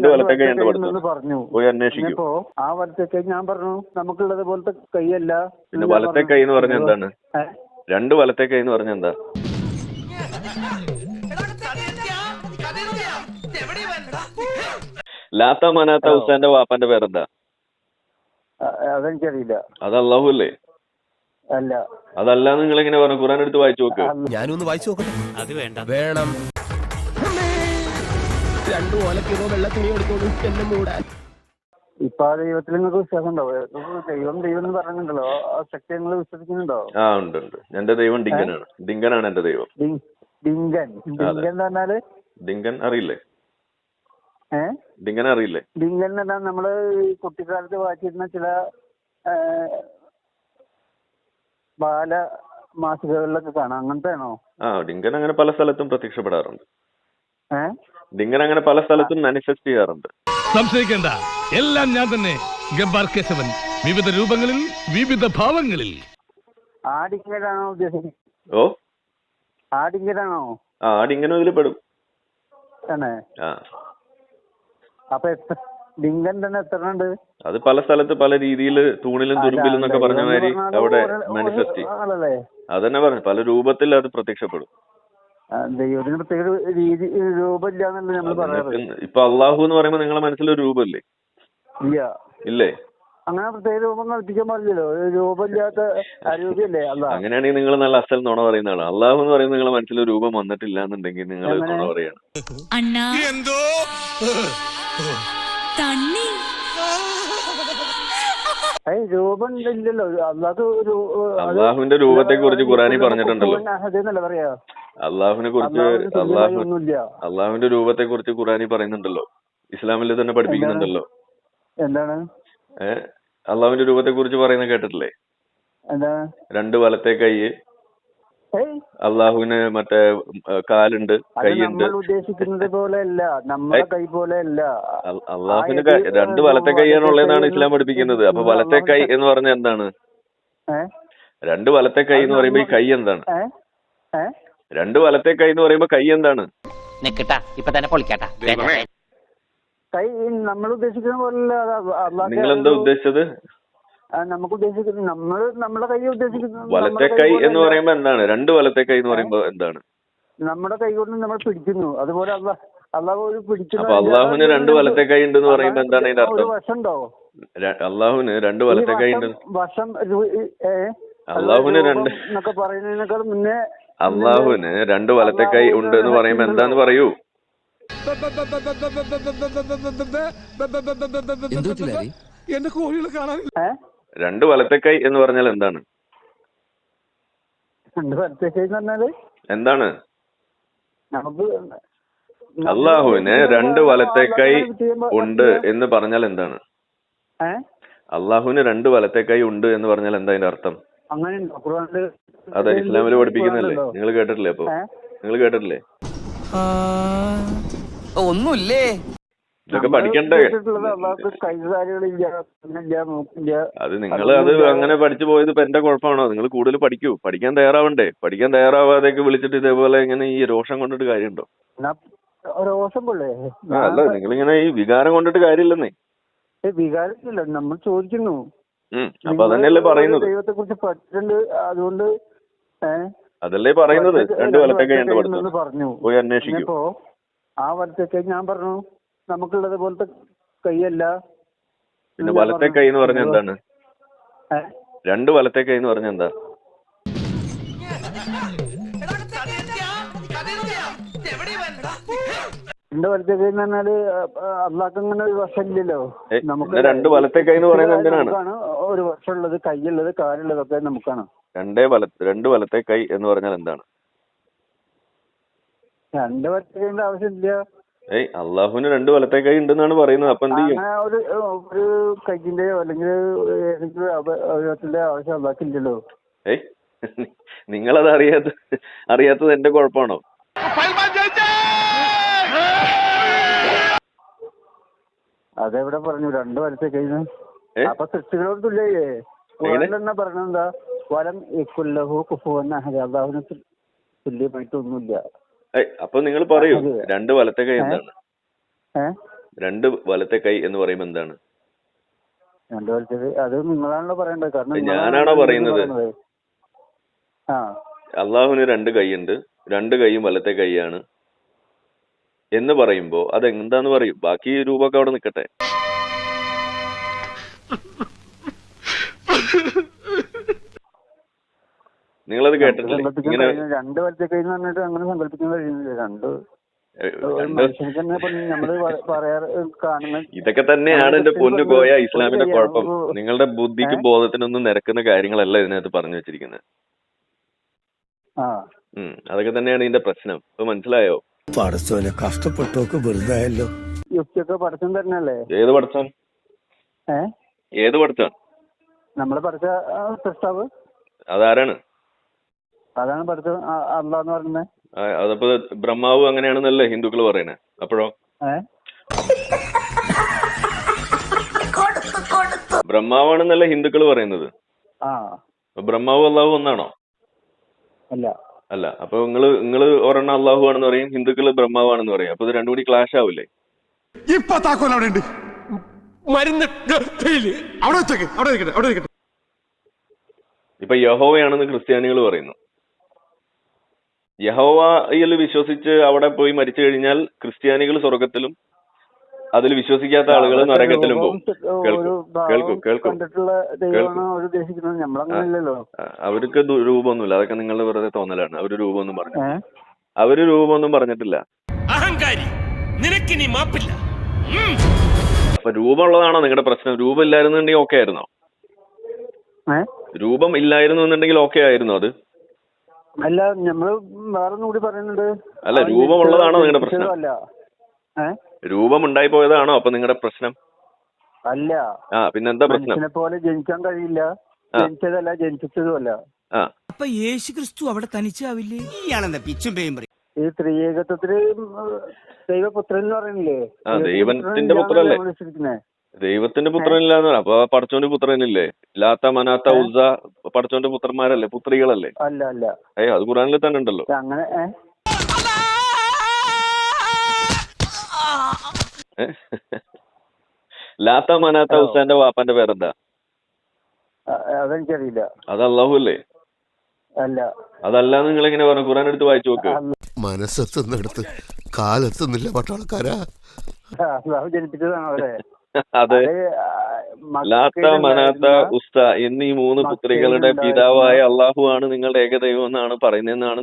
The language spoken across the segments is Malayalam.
രണ്ട് വലത്തെ കൈ ഉണ്ട് എന്ന് പഠിത്തം. പറഞ്ഞു. പോയി അന്വേഷിക്കൂ. ഇപ്പോ ആ വലത്തെ കൈ ഞാൻ പറഞ്ഞു നമുക്കുള്ളത് പോലത്തെ കൈയല്ല. പിന്നെ വലത്തെ കൈ എന്ന് പറഞ്ഞ എന്താണ്? രണ്ട് വലത്തെ കൈ എന്ന് പറഞ്ഞ എന്താ? ലാത്ത മനാത്ത ഉസ്താന്റെ വാപ്പാന്റെ പേരെന്താ? അതെനിക്കറിയില്ല. അത് അല്ലാഹു അല്ലേ? അല്ല. അതല്ല നിങ്ങൾ എങ്ങനെ പറഞ്ഞു? ഖുർആൻ എടുത്ത് വായിച്ചു നോക്ക്. ഞാനൊന്ന് വായിച്ചു നോക്കട്ടെ. അത് വേണ്ട. വേണം. രണ്ടു ഓലക്കിനോ വെള്ള തുണി എടുത്തോളൂ എന്നെ മൂടാൻ. ഇപ്പൊ ആ ദൈവത്തിൽ നിങ്ങൾക്ക് വിശ്വാസം ഉണ്ടോ? ദൈവം ദൈവം എന്ന് പറയുന്നുണ്ടല്ലോ, ആ ശക്തി നിങ്ങൾ വിശ്വസിക്കുന്നുണ്ടോ? ആ ഉണ്ട് ഉണ്ട്. എന്റെ ദൈവം ഡിങ്കനാണ്. ഡിങ്കനാണ് എന്റെ ദൈവം. ഡിങ്കൻ എന്ന് പറഞ്ഞാല്? ഡിങ്കൻ അറിയില്ലേ? ഡിങ്കൻ അറിയില്ലേ? ഡിങ്കൻ എന്ന് പറഞ്ഞാൽ നമ്മള് കുട്ടിക്കാലത്ത് വായിച്ചിരുന്ന ചില ബാല മാസികകളിലൊക്കെ കാണാം. അങ്ങനത്തെ ആണോ? ആ ഡിങ്കൻ അങ്ങനെ പല സ്ഥലത്തും പ്രത്യക്ഷപ്പെടാറുണ്ട്. ഡിങ്കൻ അങ്ങനെ പല സ്ഥലത്തും മാനിഫെസ്റ്റ് ചെയ്യാറുണ്ട്. സംശയിക്കേണ്ട, എല്ലാം ഞാൻ തന്നെ. ഗബ്ബാർ കേശവൻ, വിവിധ രൂപങ്ങളിൽ വിവിധ ഭാവങ്ങളിൽ. ആ ഡിങ്കനാണോ ഉദ്ദേശിക്കുന്നത്? ഓ, ആ ഡിങ്കനാണോ? ആ ഡിങ്കനും ഇതിൽ പെടും. അപ്പൊ ഡിങ്കൻ തന്നെ എത്ര ഉണ്ട്? അത് പല സ്ഥലത്ത് പല രീതിയിൽ തൂണിലും തുരുമ്പിലും എന്നൊക്കെ പറഞ്ഞ മാതിരി അവിടെ മാനിഫെസ്റ്റ് ചെയ്യും. അതന്നെ പറഞ്ഞു, പല രൂപത്തിൽ അത് പ്രത്യക്ഷപ്പെടും. ദൈവത്തിന് പ്രത്യേക രീതി രൂപമില്ലാന്നല്ലേ നമ്മൾ പറയാറ്. ഇപ്പൊ അള്ളാഹു എന്ന് പറയുമ്പോ നിങ്ങളെ മനസ്സിലൊരു രൂപമില്ലേ? ഇല്ല. ഇല്ലേ? അങ്ങനെ പ്രത്യേക രൂപം കൽപ്പിക്കാൻ പാടില്ലല്ലോ. രൂപമില്ലാത്ത അരൂപിയല്ലേ അള്ളാഹ്. അങ്ങനെയാണെങ്കിൽ നിങ്ങൾ നല്ല അസൽ നുണ പറയുന്ന ആളാണ്. അള്ളാഹു എന്ന് പറയുന്നത് നിങ്ങളെ മനസ്സിൽ രൂപം വന്നിട്ടില്ല എന്നുണ്ടെങ്കിൽ നിങ്ങൾ നുണ പറയാണ്. രൂപം ഇല്ലല്ലോ അള്ളാഹുവിന്റെ രൂപത്തെ കുറിച്ച് ഖുറാനിൽ പറഞ്ഞിട്ടുണ്ടല്ലോ. പറയാ അള്ളാഹുവിനെ കുറിച്ച് അള്ളാഹുവിന്റെ രൂപത്തെ കുറിച്ച് ഖുറാനിൽ പറയുന്നുണ്ടല്ലോ. ഇസ്ലാമിൽ തന്നെ പഠിപ്പിക്കുന്നുണ്ടല്ലോ. എന്താണ് അള്ളാഹുവിന്റെ രൂപത്തെ കുറിച്ച് പറയുന്നത് കേട്ടിട്ടില്ലേ? രണ്ട് വലത്തെ കൈ, അള്ളാഹുവിന് മറ്റേ കാലുണ്ട്, കൈയുണ്ട്. ഉദ്ദേശിക്കുന്നത് പോലെ അല്ല, നമ്മുടെ കൈ പോലെ അല്ല. അള്ളാഹുവിന് രണ്ട് വലത്തെ കൈയാണുള്ളതെന്നാണ് ഇസ്ലാം പഠിപ്പിക്കുന്നത്. അപ്പൊ വലത്തെ കൈ എന്ന് പറഞ്ഞാൽ എന്താണ്? രണ്ട് വലത്തെ കൈ എന്ന് പറയുമ്പോ ഈ കൈ എന്താണ്? രണ്ട് വലത്തെ കൈ എന്ന് പറയുമ്പോ കൈ എന്താണ്? കൈ നമ്മൾ ഉദ്ദേശിക്കുന്ന പോലെ നിങ്ങൾ എന്താ ഉദ്ദേശിച്ചത്? നമുക്ക് ഉദ്ദേശിക്കുന്നത് നമ്മുടെ കൈ ഉദ്ദേശിക്കുന്നത് വലത്തെ കൈ എന്ന് പറയുമ്പോ എന്താണ്? രണ്ട് വലത്തെ കൈ എന്ന് പറയുമ്പോ എന്താണ്? നമ്മുടെ കൈ കൊണ്ട് നമ്മൾ പിടിക്കുന്നു. അതുപോലെ അള്ളാഹു ഒരു പിടിക്കുന്നു. അപ്പൊ അള്ളാഹുവിന് രണ്ട് വലത്തെ കൈ ഉണ്ടെന്ന് പറയുമ്പോ എന്താണ് അതിന്റെ അർത്ഥം? വശമുണ്ടോ? അള്ളാഹുവിന് രണ്ട് വലത്തെ കൈ ഉണ്ട്. വശം അള്ളാഹുവിന് രണ്ട് എന്നൊക്കെ പറയുന്നതിനേക്കാൾ മുന്നേ അള്ളാഹുവിന് രണ്ട് വലത്തെ കൈ ഉണ്ട് എന്ന് പറയുമ്പോ എന്താന്ന് പറയൂ. എന്റെ കോഴികൾ കാണാൻ രണ്ട് വലത്തെ കൈ എന്ന് പറഞ്ഞാൽ എന്താണ്? രണ്ട് വലത്തെ കൈ എന്ന് പറഞ്ഞാല് എന്താണ്? നമുക്ക് അള്ളാഹുവിന് രണ്ട് വലത്തെ കൈ ഉണ്ട് എന്ന് പറഞ്ഞാൽ എന്താണ്? അള്ളാഹുവിന് രണ്ട് വലത്തെ കൈ ഉണ്ട് എന്ന് പറഞ്ഞാൽ എന്താ അതിന്റെ അർത്ഥം? അതെ, ഇസ്ലാമിൽ പഠിപ്പിക്കുന്നല്ലേ. നിങ്ങൾ കേട്ടിട്ടില്ലേ? അപ്പൊ നിങ്ങൾ കേട്ടിട്ടില്ലേ? ഒന്നുമില്ലേ? ഇതൊക്കെ പഠിക്കണ്ടേ? അത് നിങ്ങൾ അത് അങ്ങനെ പഠിച്ചു പോയത് ഇപ്പൊ എന്റെ കുഴപ്പമാണോ? നിങ്ങൾ കൂടുതൽ പഠിക്കൂ. പഠിക്കാൻ തയ്യാറാവണ്ടേ? പഠിക്കാൻ തയ്യാറാവാതേക്ക് വിളിച്ചിട്ട് ഇതേപോലെ ഇങ്ങനെ ഈ രോഷം കൊണ്ടിട്ട് കാര്യമുണ്ടോ? അല്ല, നിങ്ങളിങ്ങനെ ഈ വികാരം കൊണ്ടിട്ട് കാര്യമില്ലെന്നേ. വികാരമില്ല, നമ്മൾ ചോദിക്കുന്നു. അപ്പൊ അതന്നെയല്ലേ പറയുന്നത്. ദൈവത്തെ കുറിച്ച് പഠിച്ചിട്ടുണ്ട്, അതുകൊണ്ട് അതല്ലേ പറയുന്നത്. രണ്ട് വലത്തെ കൈ പറഞ്ഞു, പോയി അന്വേഷിക്കൂ. ആ വലത്തെ കൈ ഞാൻ പറഞ്ഞു നമുക്കുള്ളത് പോലത്തെ കൈയല്ല. പിന്നെ വലത്തെ കൈ എന്ന് പറഞ്ഞ എന്താണ്? രണ്ട് വലത്തെ കൈ എന്ന് പറഞ്ഞ എന്താ? രണ്ട് വലത്തെ കൈ എന്ന് പറഞ്ഞാല് അള്ളാഹ്ക്ക് അങ്ങനെ ഒരു വശമില്ലല്ലോ. നമുക്ക് രണ്ട് വലത്തെ കൈ എന്ന് പറയുന്നത് എന്തിനാണ്? ഒരു വശമുള്ളത്, കൈയുള്ളത്, കാലുള്ളതൊക്കെ നമുക്കാണ്. രണ്ട് വലത്തെ കൈ എന്ന് പറഞ്ഞാൽ എന്താണ്? രണ്ട് വലത്തെ കൈന്റെ ആവശ്യമില്ല. അള്ളാഹുവിന് രണ്ട് വലത്തെ കൈ ഉണ്ടെന്നാണ് പറയുന്നത്. അപ്പൊ എന്ത് ചെയ്യും? ഒരു കൈയിന്റെയോ അല്ലെങ്കിൽ ഏതെങ്കിലും അവയവത്തിന്റെ ആവശ്യം അള്ളാഹ്ക്കില്ലല്ലോ. നിങ്ങളത് അറിയാത്തത് എന്റെ കുഴപ്പമാണോ? അതെവിടെ പറഞ്ഞു രണ്ട് വലത്തെ കൈന്ന്? അപ്പൊ സൃഷ്ടികളോട് തുല്യേ തന്നെ പറഞ്ഞെന്താ? വലം ഇക്കുല്ലഹു കുഫുവൻ അഹദ്. അള്ളാഹുവിന് തുല്യമായിട്ടൊന്നുമില്ല. അപ്പൊ നിങ്ങൾ പറയൂ രണ്ട് വലത്തെ കൈ എന്താണ്? രണ്ട് വലത്തെ കൈ എന്ന് പറയുമ്പോൾ എന്താണ്? രണ്ട് വലത്തെ അത് നിങ്ങളാണല്ലോ പറയേണ്ടത്. കാരണം ഞാനാണോ പറയുന്നത്? ആ, അള്ളാഹുവിന് രണ്ട് കൈയുണ്ട്, രണ്ട് കൈയും വലത്തെ കൈയാണ് എന്ന് പറയുമ്പോ അതെന്താന്ന് പറയും? ബാക്കി രൂപമൊക്കെ അവിടെ നിൽക്കട്ടെ. നിങ്ങളത് കേട്ടിട്ടില്ലേ? ഇങ്ങനെ രണ്ട് വലത്തെ കൈ എന്ന് പറഞ്ഞിട്ട് അങ്ങനെ സങ്കല്പിക്കാൻ കഴിയുന്നില്ല. ഇതൊക്കെ തന്നെയാണ് എന്റെ പൊന്നു കോയ ഇസ്ലാമിന്റെ കുഴപ്പം. നിങ്ങളുടെ ബുദ്ധിക്കും ബോധത്തിനൊന്നും നിരക്കുന്ന കാര്യങ്ങളല്ല ഇതിനകത്ത് പറഞ്ഞു വെച്ചിരിക്കുന്നത്. അതൊക്കെ തന്നെയാണ് ഇതിന്റെ പ്രശ്നം. ഇപ്പൊ മനസ്സിലായോ? പടച്ചോനെ കഷ്ടപ്പെട്ടോക്ക് വെറുതായല്ലോ. യുക്തിയൊക്കെ പഠിച്ചം തന്നെയല്ലേ? ഏത് പഠിച്ചാൻ? ഏത് പഠിച്ചാൻ? നമ്മള് പഠിച്ച സൃഷ്ടാവ് അതാരാണ്? അതാണ് പഠിച്ച അള്ളാന്ന് പറയുന്നത്. അതപ്പോ ബ്രഹ്മാവ് അങ്ങനെയാണെന്നല്ലേ ഹിന്ദുക്കൾ പറയണേ? അപ്പോഴോ ബ്രഹ്മാവാണെന്നല്ലേ ഹിന്ദുക്കൾ പറയുന്നത്? ബ്രഹ്മാവ് അള്ളാഹു ഒന്നാണോ? അല്ല. അപ്പൊ നിങ്ങള് ഒരെണ്ണം അള്ളാഹു ആണെന്ന് പറയും, ഹിന്ദുക്കള് ബ്രഹ്മാവാണെന്ന് പറയും. അപ്പൊ ഇത് രണ്ടും കൂടി ക്ലാഷ് ആവില്ലേ? ഇപ്പൊ യഹോവയാണെന്ന് ക്രിസ്ത്യാനികൾ പറയുന്നു. യഹോവയിൽ വിശ്വസിച്ച് അവിടെ പോയി മരിച്ചു കഴിഞ്ഞാൽ ക്രിസ്ത്യാനികൾ സ്വർഗത്തിലും അതിൽ വിശ്വസിക്കാത്ത ആളുകൾ നരകത്തിലും പോകും. അവർക്ക് രൂപമൊന്നുമില്ല, അതൊക്കെ നിങ്ങളുടെ വെറുതെ തോന്നലാണ്. അവര് രൂപമൊന്നും പറഞ്ഞിട്ടില്ല. അഹങ്കാരി, നിനക്കിനി മാപ്പില്ല. അപ്പൊ രൂപമുള്ളതാണോ നിങ്ങളുടെ പ്രശ്നം? രൂപം ഇല്ലായിരുന്നുണ്ടെങ്കിൽ ഓക്കെ ആയിരുന്നോ? രൂപം ഇല്ലായിരുന്നു എന്നുണ്ടെങ്കിൽ ഓക്കെ ആയിരുന്നു അത്? അല്ല, നമ്മള് വേറൊന്നും കൂടി പറയുന്നുണ്ട്. അല്ല, രൂപമുള്ളതാണോ നിങ്ങളുടെ പ്രശ്നം? രൂപം ഉണ്ടായി പോയതാണോ അപ്പൊ നിങ്ങളുടെ പ്രശ്നം? അല്ല. പിന്നെന്താ പ്രശ്നം? മനുഷ്യനെ പോലെ ജനിക്കാൻ കഴിയില്ല, ജനിച്ചതല്ല, ജനിപ്പിച്ചതുമല്ല. അപ്പൊ യേശു ക്രിസ്തു അവിടെ തനിച്ചാവില്ലേ? ഇയാളെന്താ പിച്ചും പേയും പറയും? ഈ ത്രിയേകത്വത്തില് ദൈവപുത്രൻ എന്ന് പറയുന്നില്ലേ? ദൈവത്തിന്റെ പുത്രല്ലേ? ദൈവത്തിന്റെ പുത്രനില്ലാന്ന്. അപ്പൊ പടച്ചോന്റെ പുത്രനില്ലേ? ലാത്ത മനാത്ത ഉസ്സ പടച്ചോന്റെ പുത്രന്മാരല്ലേ, പുത്രികളല്ലേ? അല്ല. അത് ഖുറാനിൽ തന്നെ ഉണ്ടല്ലോ. അങ്ങനെ ലാത്ത മനാത്ത ഉസ്സാന്റെ വാപ്പാന്റെ പേരെന്താ? അതെനിക്കറിയില്ല. അത് അല്ലാഹു അല്ലേ? അല്ല. അതല്ലാന്ന് നിങ്ങൾ എങ്ങനെ പറഞ്ഞു? ഖുറാൻ എടുത്ത് വായിച്ചു നോക്ക്. മനസ്സെത്തുന്നിടത്ത് കാലെത്തുന്നില്ല പട്ടാളക്കാരാ. അല്ലാഹു ജനിപ്പിച്ചതാണ് അവരെ. അതെ. ലാത്ത മനാത്ത ഉസ്ത എന്നീ മൂന്ന് പുത്രികളുടെ പിതാവായ അള്ളാഹു ആണ് നിങ്ങളുടെ ഏകദൈവം എന്നാണ് പറയുന്നതെന്നാണ്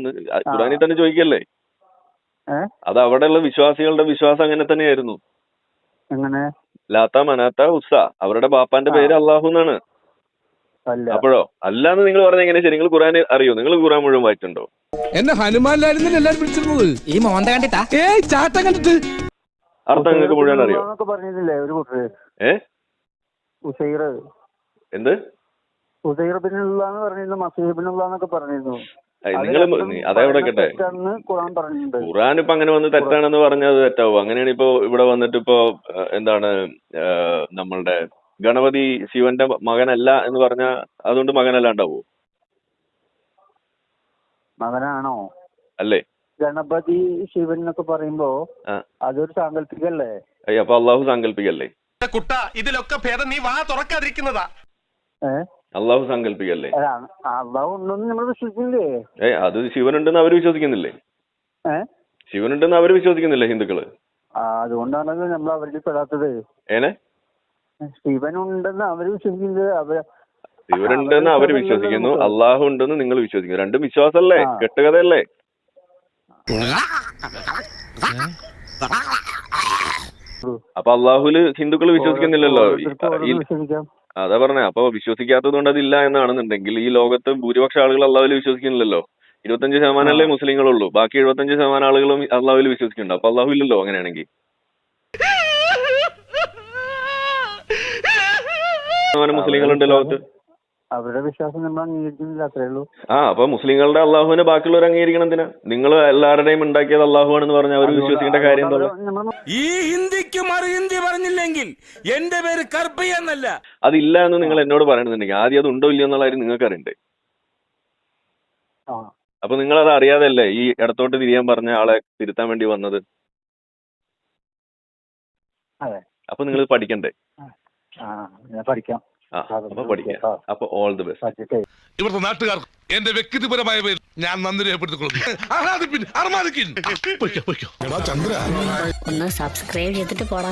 ഖുറാനിൽ തന്നെ ചോദിക്കല്ലേ? അത് അവിടെയുള്ള വിശ്വാസികളുടെ വിശ്വാസം അങ്ങനെ തന്നെയായിരുന്നു. ലാത്ത മനാത്ത ഉസ്ത അവരുടെ ബാപ്പാന്റെ പേര് അള്ളാഹു എന്നാണ്. അപ്പോഴോ അല്ലാന്ന് നിങ്ങൾ പറഞ്ഞ എങ്ങനെ ശരി? നിങ്ങൾ ഖുറാൻ അറിയോ? നിങ്ങൾ ഖുറാൻ മുഴുവൻ വായിച്ചിട്ടുണ്ടോ? എന്നെ ഹനുമാനിലായിരുന്നു എല്ലാരും വിളിച്ചിരുന്നത്. ഈ മോന്ത കണ്ടിട്ടാ? ചാട്ടം കണ്ടിട്ട് അർത്ഥം നിങ്ങൾക്ക് മുഴുവൻ അറിയോ? പറഞ്ഞിട്ടില്ലേ ഒരു കൂട്ടര്? എന്ത് ഉസൈർബിനുള്ളാന്ന് പറഞ്ഞിരുന്നു, മസീബിനുള്ളാന്നൊക്കെ പറഞ്ഞിരുന്നു. നിങ്ങൾ അതെവിടെ കേട്ടെ? ഖുറാൻ ഇപ്പൊ അങ്ങനെ വന്ന് തെറ്റാണെന്ന് പറഞ്ഞത് തെറ്റാവും. അങ്ങനെയാണ് ഇപ്പൊ ഇവിടെ വന്നിട്ട് ഇപ്പൊ എന്താണ് നമ്മളുടെ ഗണപതി ശിവന്റെ മകനല്ല എന്ന് പറഞ്ഞ അതുകൊണ്ട് മകനല്ലാണ്ടാവോ? മകനാണോ? അല്ലേ? ഗണപതി ശിവൻ എന്നൊക്കെ പറയുമ്പോ അതൊരു സാങ്കല്പികല്ലേ? അപ്പൊ അള്ളാഹു സാങ്കല്പികല്ലേ? കുട്ട ഇതിലൊക്കെ ഭേദം നീ വാ തുറക്കാതിരിക്കുന്നതാ. അള്ളാഹു സാങ്കല്പികല്ലേ? അള്ളാഹു ഉണ്ടെന്ന് നമ്മൾ വിശ്വസിക്കില്ലേ? അത് ശിവനുണ്ടെന്ന് അവര് വിശ്വസിക്കുന്നില്ലേ? ശിവനുണ്ടെന്ന് അവര് വിശ്വസിക്കുന്നില്ലേ ഹിന്ദുക്കള്? അതുകൊണ്ടാണല്ലോ നമ്മൾ അവരിൽ പെടാത്തത്. ശിവനുണ്ടെന്ന് അവര് വിശ്വസിക്കുന്നത്. ശിവനുണ്ടെന്ന് അവര് വിശ്വസിക്കുന്നു, അള്ളാഹു ഉണ്ടെന്ന് നിങ്ങൾ വിശ്വസിക്കുന്നു. രണ്ടും വിശ്വാസല്ലേ? കെട്ടുകഥയല്ലേ? അപ്പൊ അള്ളാഹുല് ഹിന്ദുക്കൾ വിശ്വസിക്കുന്നില്ലല്ലോ. അതാ പറഞ്ഞേ. അപ്പൊ വിശ്വസിക്കാത്തത് കൊണ്ട് അതില്ല എന്നാണെന്നുണ്ടെങ്കിൽ ഈ ലോകത്ത് ഭൂരിപക്ഷ ആളുകൾ അള്ളാഹുല് വിശ്വസിക്കുന്നില്ലല്ലോ. 25% മുസ്ലിങ്ങളുള്ളൂ. ബാക്കി 75% ആളുകളും അള്ളാഹുല് വിശ്വസിക്കുന്നുണ്ട്. അപ്പൊ അള്ളാഹു ഇല്ലല്ലോ അങ്ങനെയാണെങ്കിൽ. മുസ്ലിങ്ങളുണ്ട് ലോകത്ത്. അവരുടെ വിശ്വാസം നമ്മൾ അംഗീകരിക്കുന്നില്ല, അത്രേ ഉള്ളൂ. അപ്പൊ മുസ്ലിങ്ങളുടെ അള്ളാഹുവിനെ ബാക്കിയുള്ളവർ അംഗീകരിക്കണം എന്തിനാ? നിങ്ങൾ എല്ലാവരുടെയും ഉണ്ടാക്കിയത് അള്ളാഹു ആണെന്ന് പറഞ്ഞാൽ അവർ വിശ്വസിക്കേണ്ട കാര്യം എന്താ? ഈ ഹിന്ദിക്ക് മറുഹിന്ദി പറഞ്ഞില്ലെങ്കിൽ എന്റെ പേര് കർപ്പ എന്നല്ല. അതില്ല എന്ന് നിങ്ങൾ എന്നോട് പറയണമെന്നുണ്ടെങ്കിൽ ആദ്യം അത് ഉണ്ടോ ഇല്ലയോ എന്നുള്ള കാര്യം നിങ്ങൾക്ക് അറിയണ്ടേ? അപ്പൊ നിങ്ങൾ അത് അറിയാതല്ലേ ഈ ഇടത്തോട്ട് തിരിയാൻ പറഞ്ഞ ആളെ തിരുത്താൻ വേണ്ടി വന്നത്? അതെ. അപ്പൊ നിങ്ങൾ പഠിക്കണ്ടേ? ഞാൻ പഠിക്കാം. അപ്പൊ പഠിക്കാം. അപ്പൊ ഓൾ ദി ബെസ്റ്റ്. ഇവിടുത്തെ നാട്ടുകാർക്ക് എന്റെ വ്യക്തിപരമായ പേരിൽ ഞാൻ നന്ദി രേഖപ്പെടുത്തിക്കൊള്ളുന്നു. ഒന്ന് സബ്സ്ക്രൈബ് ചെയ്തിട്ട് പോടാ.